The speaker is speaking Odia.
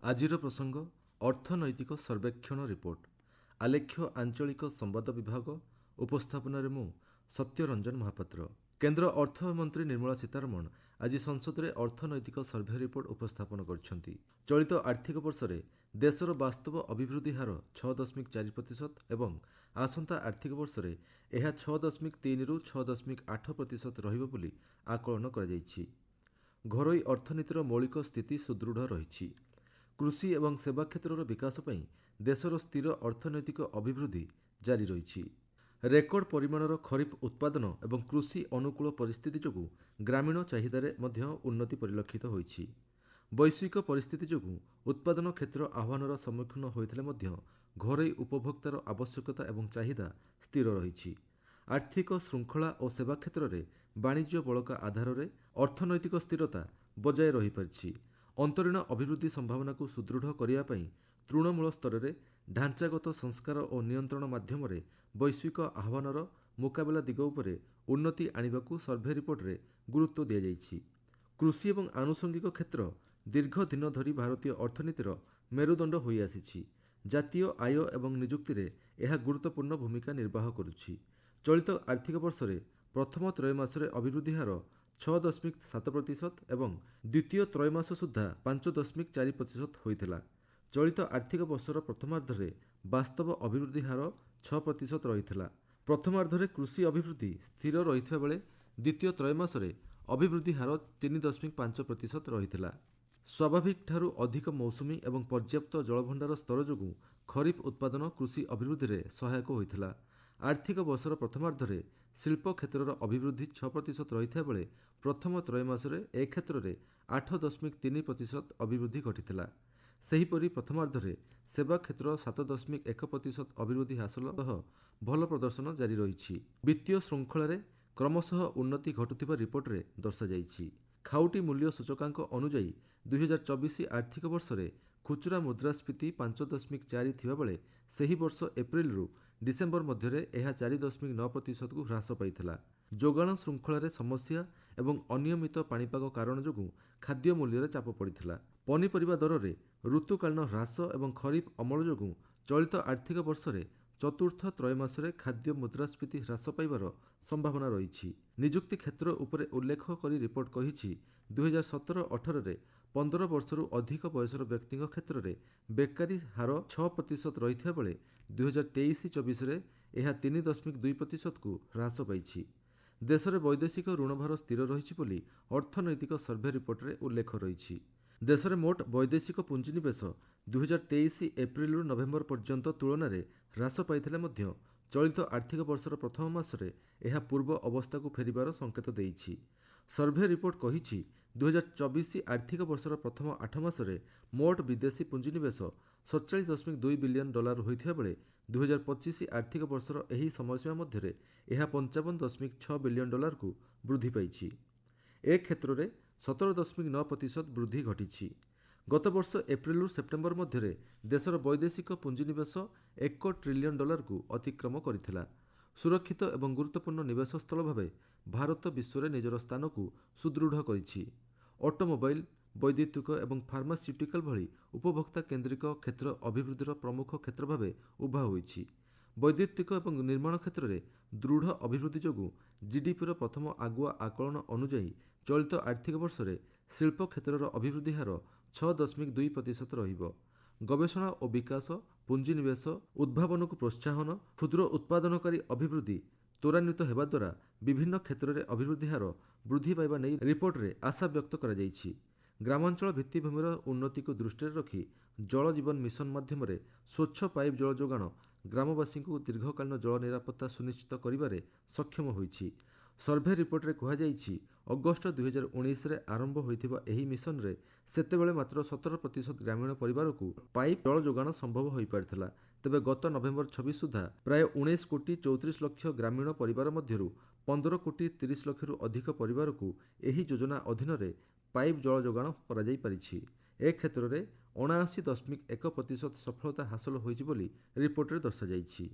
ଆଜିର ପ୍ରସଙ୍ଗ ଅର୍ଥନୈତିକ ସର୍ବେକ୍ଷଣ ରିପୋର୍ଟ। ଆଲେଖ୍ୟ ଆଞ୍ଚଳିକ ସମ୍ବାଦ ବିଭାଗ ଉପସ୍ଥାପନାରେ ମୁଁ ସତ୍ୟରଞ୍ଜନ ମହାପାତ୍ର। କେନ୍ଦ୍ର ଅର୍ଥମନ୍ତ୍ରୀ ନିର୍ମଳା ସୀତାରମଣ ଆଜି ସଂସଦରେ ଅର୍ଥନୈତିକ ସର୍ଭେ ରିପୋର୍ଟ ଉପସ୍ଥାପନ କରିଛନ୍ତି। ଚଳିତ ଆର୍ଥିକ ବର୍ଷରେ ଦେଶର ବାସ୍ତବ ଅଭିବୃଦ୍ଧି ହାର 6.4% ଏବଂ ଆସନ୍ତା ଆର୍ଥିକ ବର୍ଷରେ ଏହା 6.3ରୁ 6.8% ରହିବ ବୋଲି ଆକଳନ କରାଯାଇଛି। ଘରୋଇ ଅର୍ଥନୀତିର ମୌଳିକ ସ୍ଥିତି ସୁଦୃଢ଼ ରହିଛି। କୃଷି ଏବଂ ସେବା କ୍ଷେତ୍ରର ବିକାଶ ପାଇଁ ଦେଶର ସ୍ଥିର ଅର୍ଥନୈତିକ ଅଭିବୃଦ୍ଧି ଜାରି ରହିଛି। ରେକର୍ଡ ପରିମାଣର ଖରିଫ ଉତ୍ପାଦନ ଏବଂ କୃଷି ଅନୁକୂଳ ପରିସ୍ଥିତି ଯୋଗୁଁ ଗ୍ରାମୀଣ ଚାହିଦାରେ ମଧ୍ୟ ଉନ୍ନତି ପରିଲକ୍ଷିତ ହୋଇଛି। ବୈଶ୍ୱିକ ପରିସ୍ଥିତି ଯୋଗୁଁ ଉତ୍ପାଦନ କ୍ଷେତ୍ର ଆହ୍ୱାନର ସମ୍ମୁଖୀନ ହୋଇଥିଲେ ମଧ୍ୟ ଘରୋଇ ଉପଭୋକ୍ତାର ଆବଶ୍ୟକତା ଏବଂ ଚାହିଦା ସ୍ଥିର ରହିଛି। ଆର୍ଥିକ ଶୃଙ୍ଖଳା ଓ ସେବା କ୍ଷେତ୍ରରେ ବାଣିଜ୍ୟ ବଳକା ଆଧାରରେ ଅର୍ଥନୈତିକ ସ୍ଥିରତା ବଜାୟ ରହିପାରିଛି। ଅନ୍ତରୀଣ ଅଭିବୃଦ୍ଧି ସମ୍ଭାବନାକୁ ସୁଦୃଢ଼ କରିବା ପାଇଁ ତୃଣମୂଳ ସ୍ତରରେ ଢାଞ୍ଚାଗତ ସଂସ୍କାର ଓ ନିୟନ୍ତ୍ରଣ ମାଧ୍ୟମରେ ବୈଶ୍ୱିକ ଆହ୍ୱାନର ମୁକାବିଲା ଦିଗ ଉପରେ ଉନ୍ନତି ଆଣିବାକୁ ସର୍ଭେ ରିପୋର୍ଟରେ ଗୁରୁତ୍ୱ ଦିଆଯାଇଛି। କୃଷି ଏବଂ ଆନୁଷଙ୍ଗିକ କ୍ଷେତ୍ର ଦୀର୍ଘ ଦିନ ଧରି ଭାରତୀୟ ଅର୍ଥନୀତିର ମେରୁଦଣ୍ଡ ହୋଇଆସିଛି। ଜାତୀୟ ଆୟ ଏବଂ ନିଯୁକ୍ତିରେ ଏହା ଗୁରୁତ୍ୱପୂର୍ଣ୍ଣ ଭୂମିକା ନିର୍ବାହ କରୁଛି। ଚଳିତ ଆର୍ଥିକ ବର୍ଷରେ ପ୍ରଥମ ତ୍ରୟମାସରେ ଅଭିବୃଦ୍ଧି ହାର 6.7% ଏବଂ ଦ୍ୱିତୀୟ ତ୍ରୟମାସ ସୁଦ୍ଧା 5.4% ହୋଇଥିଲା। ଚଳିତ ଆର୍ଥିକ ବର୍ଷର ପ୍ରଥମାର୍ଦ୍ଧରେ ବାସ୍ତବ ଅଭିବୃଦ୍ଧି ହାର 6% ରହିଥିଲା। ପ୍ରଥମାର୍ଦ୍ଧରେ କୃଷି ଅଭିବୃଦ୍ଧି ସ୍ଥିର ରହିଥିବା ବେଳେ ଦ୍ୱିତୀୟ ତ୍ରୟମାସରେ ଅଭିବୃଦ୍ଧି ହାର 3.5% ରହିଥିଲା। ସ୍ୱାଭାବିକଠାରୁ ଅଧିକ ମୌସୁମୀ ଏବଂ ପର୍ଯ୍ୟାପ୍ତ ଜଳଭଣ୍ଡାର ସ୍ତର ଯୋଗୁଁ ଖରିଫ ଉତ୍ପାଦନ କୃଷି ଅଭିବୃଦ୍ଧିରେ ସହାୟକ ହୋଇଥିଲା। ଆର୍ଥିକ ବର୍ଷର ପ୍ରଥମାର୍ଦ୍ଧରେ ଶିଳ୍ପ କ୍ଷେତ୍ରର ଅଭିବୃଦ୍ଧି 6% ରହିଥିବା ବେଳେ ପ୍ରଥମ ତ୍ରୟମାସରେ ଏ କ୍ଷେତ୍ରରେ 8.3% ଅଭିବୃଦ୍ଧି ଘଟିଥିଲା। ସେହିପରି ପ୍ରଥମାର୍ଦ୍ଧରେ ସେବା କ୍ଷେତ୍ର 7.1% ଅଭିବୃଦ୍ଧି ହାସଲ ସହ ଭଲ ପ୍ରଦର୍ଶନ ଜାରି ରହିଛି। ବିତ୍ତୀୟ ଶୃଙ୍ଖଳାରେ କ୍ରମଶଃ ଉନ୍ନତି ଘଟୁଥିବା ରିପୋର୍ଟରେ ଦର୍ଶାଯାଇଛି। ଖାଉଟି ମୂଲ୍ୟ ସୂଚକାଙ୍କ ଅନୁଯାୟୀ 2024 ଆର୍ଥିକ ବର୍ଷରେ ଖୁଚୁରା ମୁଦ୍ରାସ୍ଫୀତି 5.4 ଥିବାବେଳେ ସେହି ବର୍ଷ ଏପ୍ରିଲରୁ ଡିସେମ୍ବର ମଧ୍ୟରେ ଏହା 4.9%କୁ ହ୍ରାସ ପାଇଥିଲା। ଯୋଗାଣ ଶୃଙ୍ଖଳାରେ ସମସ୍ୟା ଏବଂ ଅନିୟମିତ ପାଣିପାଗ କାରଣ ଯୋଗୁଁ ଖାଦ୍ୟ ମୂଲ୍ୟରେ ଚାପ ପଡ଼ିଥିଲା। ପନିପରିବା ଦରରେ ଋତୁକାଳୀନ ହ୍ରାସ ଏବଂ ଖରିଫ ଅମଳ ଯୋଗୁଁ ଚଳିତ ଆର୍ଥିକ ବର୍ଷରେ ଚତୁର୍ଥ ତ୍ରୟମାସରେ ଖାଦ୍ୟ ମୁଦ୍ରାସ୍ଫୀତି ହ୍ରାସ ପାଇବାର ସମ୍ଭାବନା ରହିଛି। ନିଯୁକ୍ତି କ୍ଷେତ୍ର ଉପରେ ଉଲ୍ଲେଖ କରି ରିପୋର୍ଟ କହିଛି, 2017-18ରେ 15 ବର୍ଷରୁ ଅଧିକ ବୟସର ବ୍ୟକ୍ତିଙ୍କ କ୍ଷେତ୍ରରେ ବେକାରୀ ହାର 6% ରହିଥିବା ବେଳେ 2023-24ରେ ଏହା 3.2%କୁ ହ୍ରାସ ପାଇଛି। ଦେଶରେ ବୈଦେଶିକ ଋଣଭାର ସ୍ଥିର ରହିଛି ବୋଲି ଅର୍ଥନୈତିକ ସର୍ଭେ ରିପୋର୍ଟରେ ଉଲ୍ଲେଖ ରହିଛି। ଦେଶରେ ମୋଟ ବୈଦେଶିକ ପୁଞ୍ଜିନିବେଶ 2023 ଏପ୍ରିଲରୁ ନଭେମ୍ବର ପର୍ଯ୍ୟନ୍ତ ତୁଳନାରେ ହ୍ରାସ ପାଇଥିଲେ ମଧ୍ୟ ଚଳିତ ଆର୍ଥିକ ବର୍ଷର ପ୍ରଥମ ମାସରେ ଏହା ପୂର୍ବ ଅବସ୍ଥାକୁ ଫେରିବାର ସଂକେତ ଦେଇଛି। ସର୍ଭେ ରିପୋର୍ଟ କହିଛି, 2024 ଆର୍ଥିକ ବର୍ଷର ପ୍ରଥମ 8 ମାସରେ ମୋଟ ବିଦେଶୀ ପୁଞ୍ଜିନିବେଶ $47.2 ବିଲିୟନ ହୋଇଥିବା ବେଳେ 2025 ଆର୍ଥିକ ବର୍ଷର ଏହି ସମୟସୀମା ମଧ୍ୟରେ ଏହା $55.6 ବିଲିୟନକୁ ବୃଦ୍ଧି ପାଇଛି। ଏ କ୍ଷେତ୍ରରେ 17.9% ବୃଦ୍ଧି ଘଟିଛି। ଗତ ବର୍ଷ ଏପ୍ରିଲରୁ ସେପ୍ଟେମ୍ବର ମଧ୍ୟରେ ଦେଶର ବୈଦେଶିକ ପୁଞ୍ଜିନିବେଶ $1 ଟ୍ରିଲିୟନକୁ ଅତିକ୍ରମ କରିଥିଲା। ସୁରକ୍ଷିତ ଏବଂ ଗୁରୁତ୍ୱପୂର୍ଣ୍ଣ ନିବେଶ ସ୍ଥଳ ଭାବେ ଭାରତ ବିଶ୍ୱରେ ନିଜର ସ୍ଥାନକୁ ସୁଦୃଢ଼ କରିଛି। ଅଟୋମୋବାଇଲ, ବୈଦ୍ୟୁତିକ ଏବଂ ଫାର୍ମାସ୍ୟୁଟିକାଲ ଭଳି ଉପଭୋକ୍ତା କେନ୍ଦ୍ରିକ କ୍ଷେତ୍ର ଅଭିବୃଦ୍ଧିର ପ୍ରମୁଖ କ୍ଷେତ୍ର ଭାବେ ଉଭା ହୋଇଛି। ବୈଦ୍ୟୁତିକ ଏବଂ ନିର୍ମାଣ କ୍ଷେତ୍ରରେ ଦୃଢ଼ ଅଭିବୃଦ୍ଧି ଯୋଗୁଁ ଜିଡିପିର ପ୍ରଥମ ଆଗୁଆ ଆକଳନ ଅନୁଯାୟୀ ଚଳିତ ଆର୍ଥିକ ବର୍ଷରେ ଶିଳ୍ପ କ୍ଷେତ୍ରର ଅଭିବୃଦ୍ଧି ହାର 6.2% ରହିବ। ଗବେଷଣା ଓ ବିକାଶ, ପୁଞ୍ଜିନିବେଶ, ଉଦ୍ଭାବନକୁ ପ୍ରୋତ୍ସାହନ, କ୍ଷୁଦ୍ର ଉତ୍ପାଦନକାରୀ ଅଭିବୃଦ୍ଧି ତ୍ୱରାନ୍ୱିତ ହେବା ଦ୍ୱାରା ବିଭିନ୍ନ କ୍ଷେତ୍ରରେ ଅଭିବୃଦ୍ଧି ହାର ବୃଦ୍ଧି ପାଇବା ନେଇ ରିପୋର୍ଟରେ ଆଶା ବ୍ୟକ୍ତ କରାଯାଇଛି। ଗ୍ରାମାଞ୍ଚଳ ଭିତ୍ତିଭୂମିର ଉନ୍ନତିକୁ ଦୃଷ୍ଟିରେ ରଖି ଜଳ ଜୀବନ ମିଶନ ମାଧ୍ୟମରେ ସ୍ୱଚ୍ଛ ପାଇପ୍ ଜଳ ଯୋଗାଣ ଗ୍ରାମବାସୀଙ୍କୁ ଦୀର୍ଘକାଳୀନ ଜଳ ନିରାପତ୍ତା ସୁନିଶ୍ଚିତ କରିବାରେ ସକ୍ଷମ ହୋଇଛି। ସର୍ଭେ ରିପୋର୍ଟରେ କୁହାଯାଇଛି, ଅଗଷ୍ଟ 2019ରେ ଆରମ୍ଭ ହୋଇଥିବା ଏହି ମିଶନରେ ସେତେବେଳେ ମାତ୍ର 17% ଗ୍ରାମୀଣ ପରିବାରକୁ ପାଇପ୍ ଜଳ ଯୋଗାଣ ସମ୍ଭବ ହୋଇପାରିଥିଲା। ତେବେ ଗତ ନଭେମ୍ବର 26 ସୁଦ୍ଧା ପ୍ରାୟ 19.34 କୋଟି ଗ୍ରାମୀଣ ପରିବାର ମଧ୍ୟରୁ 15.30 କୋଟିରୁ ଅଧିକ ପରିବାରକୁ ଏହି ଯୋଜନା ଅଧୀନରେ ପାଇପ୍ ଜଳ ଯୋଗାଣ କରାଯାଇପାରିଛି। ଏ କ୍ଷେତ୍ରରେ 79.1% ସଫଳତା ହାସଲ ହୋଇଛି ବୋଲି ରିପୋର୍ଟରେ ଦର୍ଶାଯାଇଛି।